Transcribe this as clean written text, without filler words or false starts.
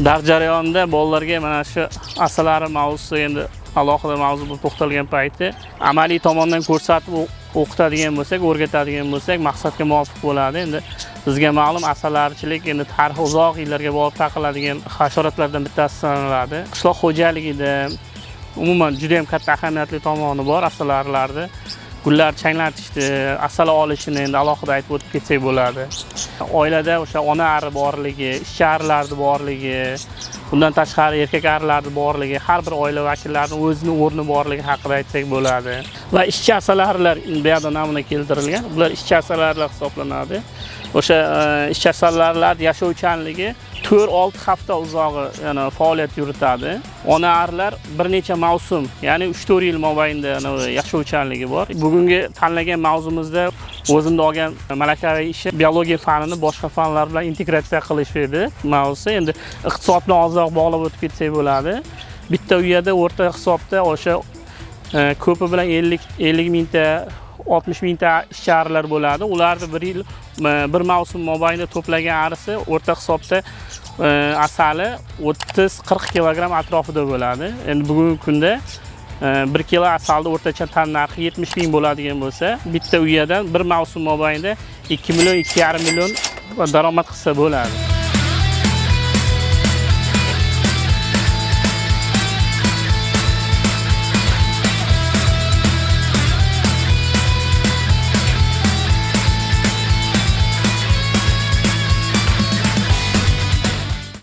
Dars jarayonida bolalarga mana shu asalari mavzusi endi alohida mavzu bo'lib to'xtalgan payti amaliy tomondan ko'rsatib o'qitadigan bo'lsak, o'rgatadigan bo'lsak, maqsadga muvofiq bo'ladi. Endi bizga ma'lum asalarichilik endi tarixi uzoq yillarga borib taqiladigan hasharotlardan bittasi sanaladi. Qishloq xo'jaligida umuman juda ham katta ahamiyatli tomoni bor asalarilarda. Gullar changlatishdi, asal olishini endi alohida aytib o'tib ketsak bo'ladi. Oilada o'sha ona ari borligi, ishchi arilarning borligi, bundan tashqari erkak arilarning borligi, har bir oila vakillarining o'zining o'rni borligi haqida aytsak bo'ladi. Va ishchi asalarilar bu yerda namuna keltirilgan. Bular ishchi asalarilar hisoblanadi. O'sha ishchi asalarilar yashovchanligi 4-6 hafta uzog'i, ya'ni faoliyat yuritadi. Ona arilar bir necha mavsum, ya'ni 3-4 yil mobaynida yashovchanligi bor. Bugungi tanlagan mavzumizda o'zimda olgan malakaviy ishi biologiya fanini boshqa fanlar bilan integratsiya qilish edi mavzusi. Endi iqtisodni ozroq bog'lab o'tib ketsak bo'ladi. Bitta uyda o'rta hisobda o'sha ko'pi bilan 50 mingta 60 mingta ishchi arilar bo'ladi. Ularni bir mavsum mobaynida to'plagan arisi o'rta hisobda asali 30-40 kilogramm atrofida bo'ladi. Endi bugungi kunda 1 kilo asalda o'rtacha tan narxi 70 ming bo'ladigan bo'lsa, bitta uydan bir mavsum mobaynida 2 million 2,5 million daromad qilsa bo'ladi.